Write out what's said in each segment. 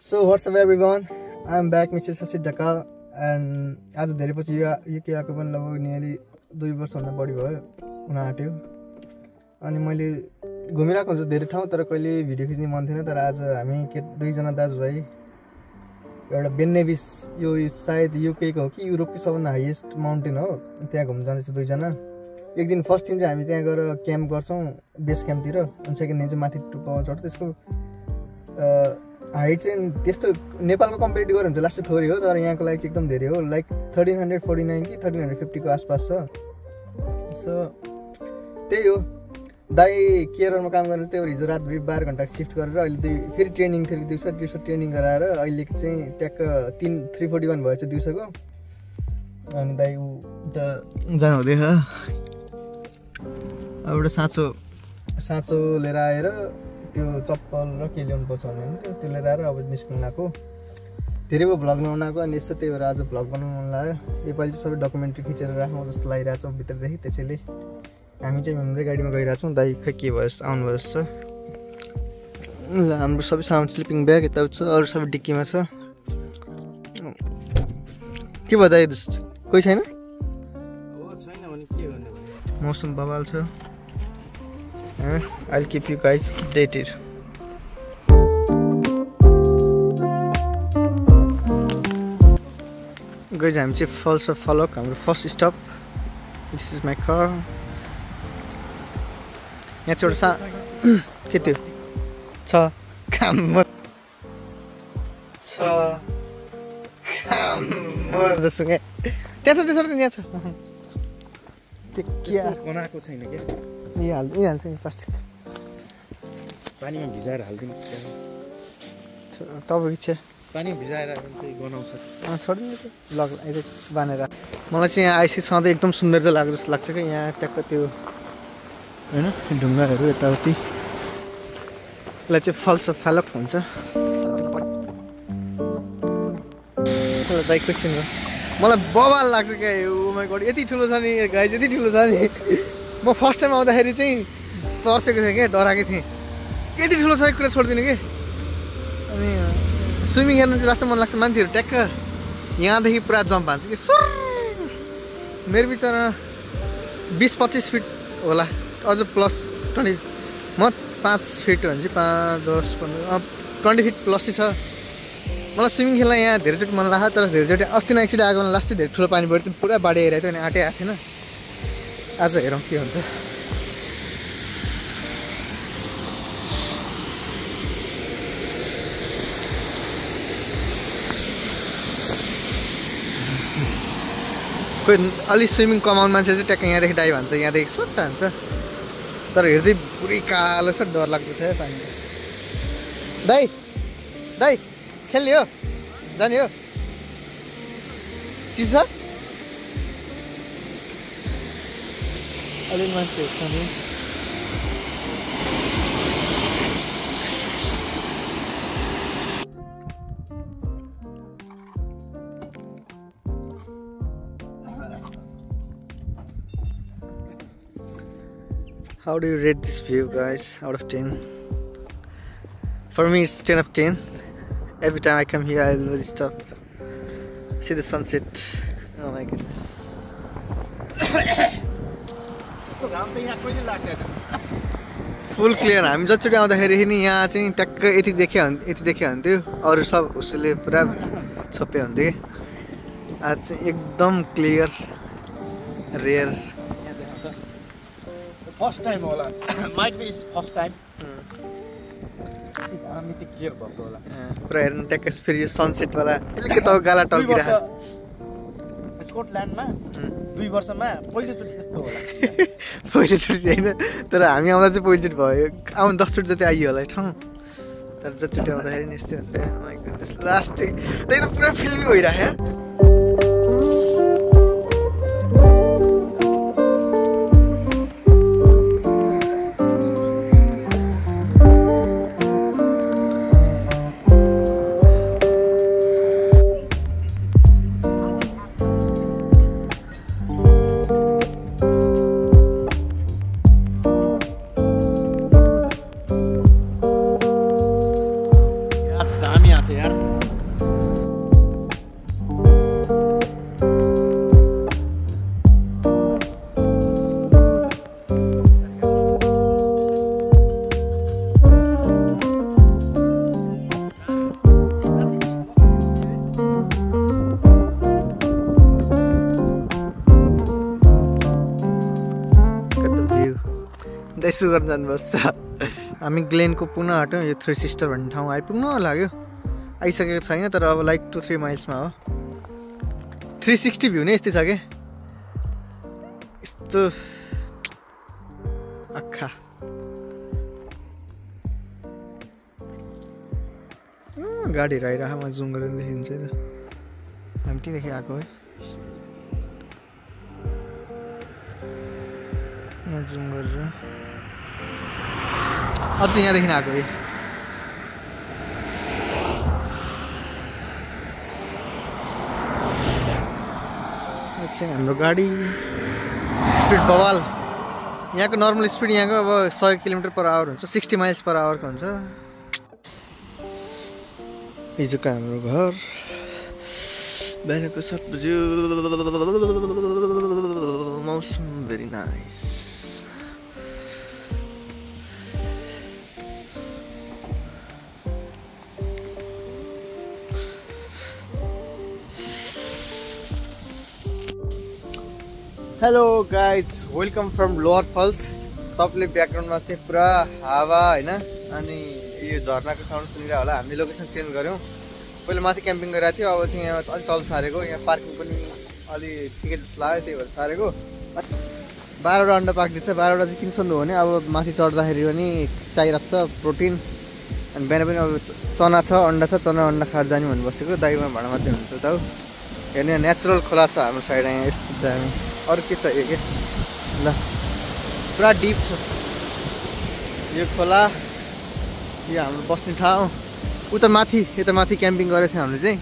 So what's up everyone? I'm back Mr. Sasi Dhakal and आज धेरै पछि UK आएको पनि लगभग नियरली 2 वर्षभन्दा बढी भयो हुन आट्यो। अनि मैले घुमिरहेको हुन्छु धेरै ठाउँ तर कहिले भिडियो खिच्ने मन थिएन। तर आज हामी दुईजना दाजुभाइ एउटा बेन नेभिस यो सायद युके को हो कि युरोपको सबभन्दा हाईएस्ट माउन्टेन हो, त्यहाँ घुम्न जाँदैछ दुईजना। एक दिन फर्स्ट दिन चाहिँ हामी त्यहाँ गएर क्याम्प गर्छौँ बेस क्याम्पतिर, अनि सेकेन्ड दिन चाहिँ माथि टुप्पामा चढ्छ। त्यसको हाइट चाहिँ त्यस्तो नेपालको कम्पेयर गऱ्यो भने त लास्ट थोरै हो, तर यहाँको लागि चाहिँ एकदम धेरै हो। लाइक 1349 कि 1350 को आसपास छ। सो त्यही हो। दाइ केयरमा काम गर्नु त्यही हिजो रातभरि 12 घन्टा सिफ्ट गरेर अहिले फेरि ट्रेनिङ थियो, दिउँसो ट्रेनिङ गराएर अहिले चाहिँ ट्याक्क 341 भएछ दिउँसोको। अनि दाइ ऊ त जानु हुँदैछ। अब एउटा साँचो लिएर आएर त्यो चप्पल र के ल्याउनु पर्छ भने त्यो लिएर आएर अब निस्किनु लाग्यो। धेरै भयो भ्लग नबनाएको, अनि यस्तो त्यही भएर आज भ्लग बनाउनु मन लाग्यो। योपालि चाहिँ सबै डकुमेन्ट्री खिचेर राख्नु जस्तो लागिरहेको छ भित्रदेखि। त्यसैले हामी चाहिँ हाम्रै गाडीमा गइरहेको छौँ। दाइ खै के भयो आउनु भएछ। ल हाम्रो सबै सामान स्लिपिङ ब्याग यताउति छ, अरू सबै डिक्कीमा छ। के भयो दाइ कोही छैन? मौसम बवाल छ। I'll keep you guys updated. Guys, I'm just falls of follow. हाम्रो first stop. This is my car. यहाँ चाहिँ एउटा के त्यो छ काम जस्तो क्या त्यहाँ छ त्यसो यहाँ छ त्यो के बनाएको छैन क्या। यही हाल्छ नि प्लास्टिक पानीमा भिजाएर हालिदिनु तपाईँको इच्छा। पानीमा भिजाएर गनाउँछ छोडिदिनु लग बाँधेर। मलाई चाहिँ यहाँ आइसी सधैँ एकदम सुन्दर चाहिँ लाग्छ जस्तो लाग्छ क्या। यहाँ ट्याक्क त्यो होइन ढुङ्गाहरू यताउति यसलाई चाहिँ फल्स अफ फ्यालक भन्छ। दाइ क्वेसन हो मलाई बवाल लाग्छ क्या। यो माइ गड यति ठुलो छ नि गाई, यति ठुलो छ नि। म फर्स्ट टाइम आउँदाखेरि चाहिँ तर्सेको थिएँ क्या, डराएको थिएँ यति ठुलो छ एक कुरा छोडिदिनु कि। अनि स्विमिङ हेर्नु चाहिँ लास्टमा मन लाग्छ। मान्छेहरू ट्याक्क यहाँदेखि पुरा जम्प हान्छ कि सुर। मेरो बिचरा 20-25 फिट होला, अझ प्लस 20। म 5 फिट भने चाहिँ 5, 10, 15, 20 फिट प्लस चाहिँ छ। मलाई स्विमिङ खेल्न यहाँ धेरैचोटि मन लाग्छ, तर धेरैचोटि अस्ति नै एकचोटि आएको लास्ट चाहिँ धेरै ठुलो पानी पऱ्यो, त्यो पुरा बाढी आइरहेको थियो अनि आँटे आएको थिएन। आज हेरौँ के हुन्छ। कोही अलि स्विमिङ कमाउने मान्छे चाहिँ ट्याक्क यहाँदेखि डाइभ हान्छ, यहाँदेखि सट्ट हान्छ। तर हेर्दै पुरै कालो छ, डर लाग्दैछ है पानी। दाइ दाइ खेल्ने हो जाने हो चिसो छ अलि मान्छे छ नि। How do you rate this view, guys, out of 10? For me, it's 10 of 10. Every time I come here, I always stop. See the sunset. Oh my goodness. Full clear. हामी जतिचोटि आउँदाखेरि नि यहाँ चाहिँ ट्याक्क यति देख्यो हुन्थ्यो, अरू सब उसले पुरा छोपे हुन्थ्यो कि। आज चाहिँ एकदम क्लियर रेयर। फर्स्ट टाइम होला, माइट बी फर्स्ट टाइम। हामी त क्लियर भएको होला पुरा हेर्नु ट्याक्क। फेरि यो सनसेटवाला अलिकति त गाला टल्किरहेको स्कटल्यान्डमा 2 वर्षमा पहिलोचोटि यस्तो होला। पहिलोचोटि होइन, तर हामी आउँदा चाहिँ पहिलोचोटि भयो। 10चोटि जति आइयो होला ठाउँ, तर जतिचोटि आउँदाखेरि नि यस्तै हुन्थ्यो। लास्ट त्यही त पुरा फिल्मी भइरहेको। छ यार यसो गर्न जानुपर्छ हामी ग्लेनको पुनः हट्यौँ यो थ्री सिस्टर भन्ने ठाउँ आइपुग्नु लाग्यो आइसकेको छैन तर अब लाइक 2-3 माइल्समा हो 360 भ्यू नै यस्तै छ क्या यस्तो आँखा गाडीहरू आइरह म जुम गरेर देखिन्छ त हामी त्यहीँदेखि आएको है यहाँ जुम गरेर अझ यहाँदेखि आएको है हाम्रो गाडी स्पिड बवाल यहाँको नर्मल स्पिड यहाँको अब 100 km/h हुन्छ 60 miles/h को हुन्छ हिजोको हाम्रो घर बिहानको 7 बज्यो मौसम very nice hello guys welcome from lower falls तपाईँले ब्याकग्राउन्डमा चाहिँ पुरा हावा होइन अनि यो झर्नाको साउन्ड सुनिरहेको होला हामीले लोकेसन चेन्ज गऱ्यौँ पहिला माथि क्याम्पिङ गरिरहेको थियो अब चाहिँ यहाँ अलिक तल सारेको यहाँ पार्किङ पनि अलि ठिकै जस्तो लाग्यो त्यही भएर सारेको 12वटा अन्डा पाकिदिन्छ 12वटा चाहिँ किन सक्नु भने अब माथि चढ्दाखेरि पनि चाहिरहेको छ प्रोटिन अनि बिहान पनि अब चना छ अन्डा खाएर जाने भन्नु बसेको दाइमा भाँडा मात्रै हुन्छ त हौ हेर्ने नेचुरल खोला छ हाम्रो साइड यहाँ यस्तो दामी अरू के चाहियो क्या ल पुरा डिप छ यो खोला यो हाम्रो बस्ने ठाउँ उता माथि यता माथि क्याम्पिङ गरेको छ हामीले चाहिँ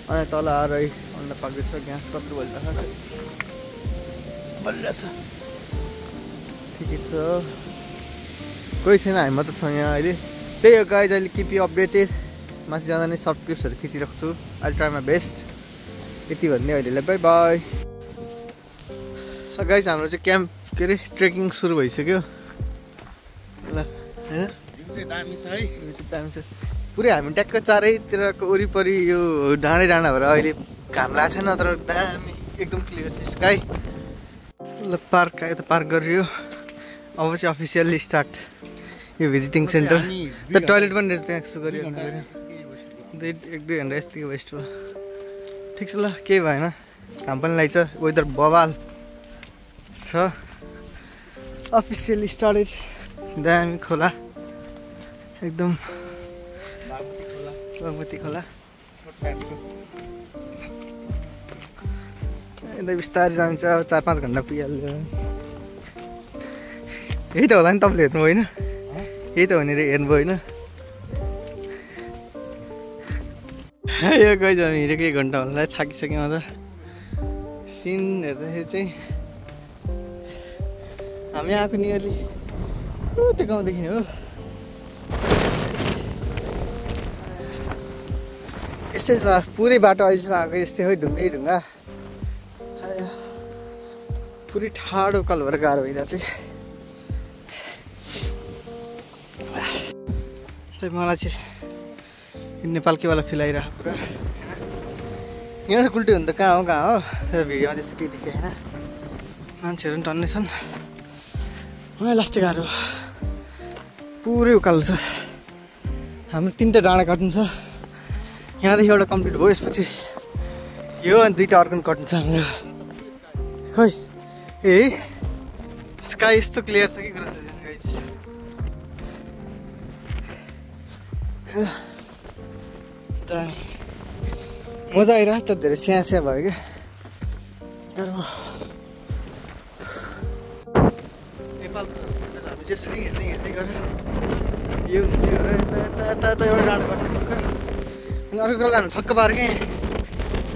अनि तल आएर अन्डा पाक्दैछ ग्यास कत्रो बलिरहेछ ठिकै छ कोही छैन हामी मात्र छौँ यहाँ अहिले त्यही हो गाइज अहिले किप यु अपडेटेड माथि जाँदा नै सर्ट क्लिप्सहरू खिचिरहेको छु आई ट्राई माई बेस्ट यति भन्ने अहिलेलाई बाई बाई गाइज हाम्रो चाहिँ क्याम्प के अरे ट्रेकिङ सुरु भइसक्यो ल होइन दामी छ है दामी छ पुरै हामी ट्याक्क चारैतिरको वरिपरि यो डाँडै डाँडा भएर अहिले घाम लागेको छैन तर दामी एकदम क्लियर छ स्काई ल पार्क आयो त पार्क गरियो अब चाहिँ अफिसियल्ली स्टार्ट यो भिजिटिङ सेन्टर त टोइलेट पनि रहेछ त्यहाँ यस्तो गरियो 1-2 घन्टा यस्तै वेस्ट भयो ठिक छ ल केही भएन घाम पनि लाग्छ वेदर बवाल छ अफिसियली स्टार्टेड दामी खोला एकदम बागमती खोला एकदम बिस्तारै जान्छ 4-5 घन्टा पुगिहाल्यो यही त होला नि तपाईँले हेर्नु होइन यही त भनेर हेर्नुभयो होइन यो गइज हामी हिँडेको 1 घन्टा होला थाकिसक्यौँ त सिन हेर्दाखेरि चाहिँ हामी आएको नियरली त्यो गाउँदेखि हो यस्तै छ पुरै बाटो अहिलेसम्म आएको यस्तै हो ढुङ्गै ढुङ्गा पुरै ठाडो कल भएर गाह्रो भइरहेको छ मलाई चाहिँ नेपालकैवाला फिल आइरहेको पुरा होइन यहाँ उल्टी हुनु त कहाँ हो भिडियोमा त्यस्तो केही देखेँ होइन मान्छेहरू पनि टन्नै छन् मलाई लास्टै गाह्रो पुरै उकालो छ हाम्रो 3टा डाँडा काट्नु छ यहाँदेखि एउटा कम्प्लिट भयो यसपछि यो अनि 2टा अर्को कट्नु छ हाम्रो खै ए स्काई यस्तो क्लियर छ कि कुरा दामी मजा आइरहेको त धेरै स्या भयो क्या गाह्रो नेपालको हामी यसरी हिँड्दै गरेर यो यता एउटा डाँडो कट्ने भर्खर अनि अर्को कुरा हामी छक्क पार्यो क्या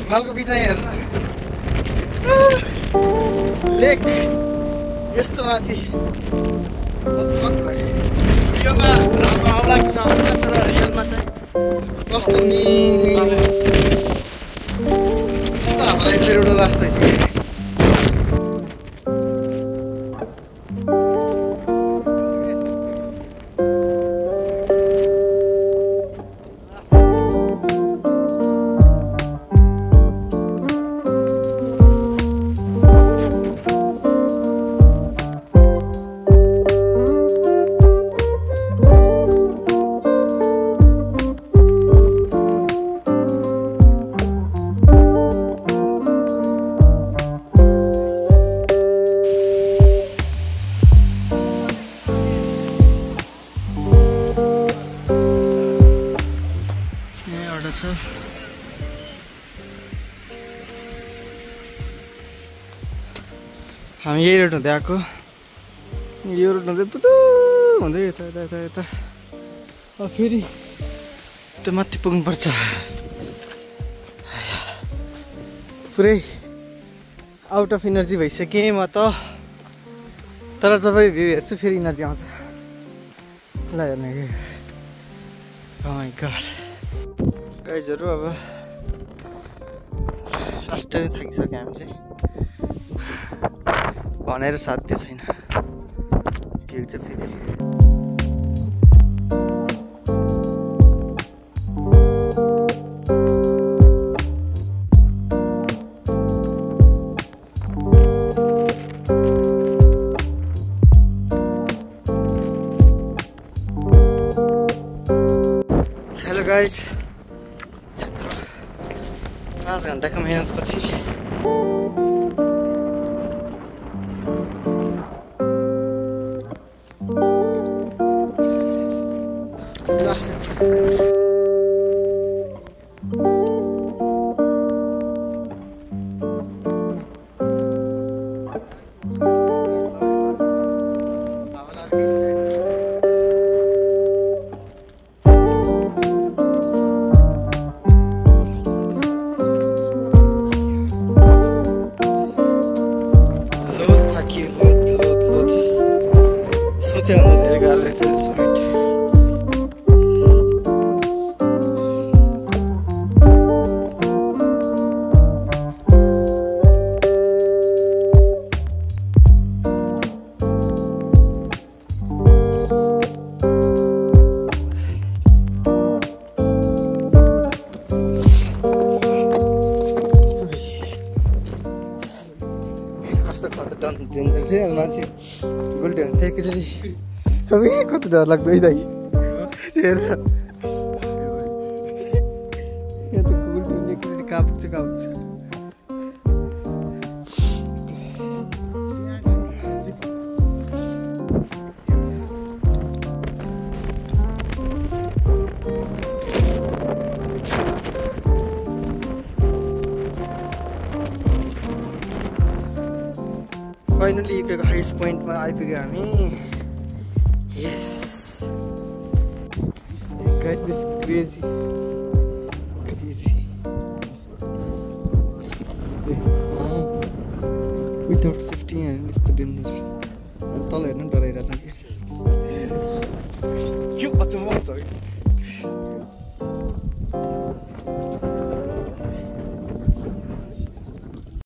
हिमालको बिचमा हेर्नु लेक यस्तो माथि छक्क भिडियोमा राम्रो आउला कि नआउला तर रियलमा चाहिँ कस्तो निलो कस्तो हावालाई चाहिँ एउटा रास्ता भइसक्यो हामी यही रोड हुँदै आएको यो रोड हुँदै पुतु हुँदै यता यता यता यता अब फेरि त्यो माथि पुग्नुपर्छ पुरै आउट अफ इनर्जी भइसकेँ म त तर जब भ्यू हेर्छु फेरि इनर्जी आउँछ ल हेर्ने ओ माइ गॉड गाइजहरू अब लास्ट टाइम थाकिसक्यो हामी चाहिँ भनेर साध्य छैन भ्यू चाहिँ फेरि हेलो गाइज यत्रो 5 घन्टाको मेहनतपछि सोचेभन्दा धेरै गाह्रो रहेछ समिट कस्तो खतरा दिँदो रहेछ मान्छे गुल्टी हुन्थ्यो एकचोटि अब कति डर लाग्दो है दाइ हेर यहाँ त गुल्टी हुने एकचोटि काप्छ फाइनली युकेको हाइएस्ट पोइन्टमा आइपुग्यो हामी yes guys this crazy without safety हेर्नु यस्तो डेन्जर अनि तल हेर्नु डराइरहेको छ कि यो बच्चा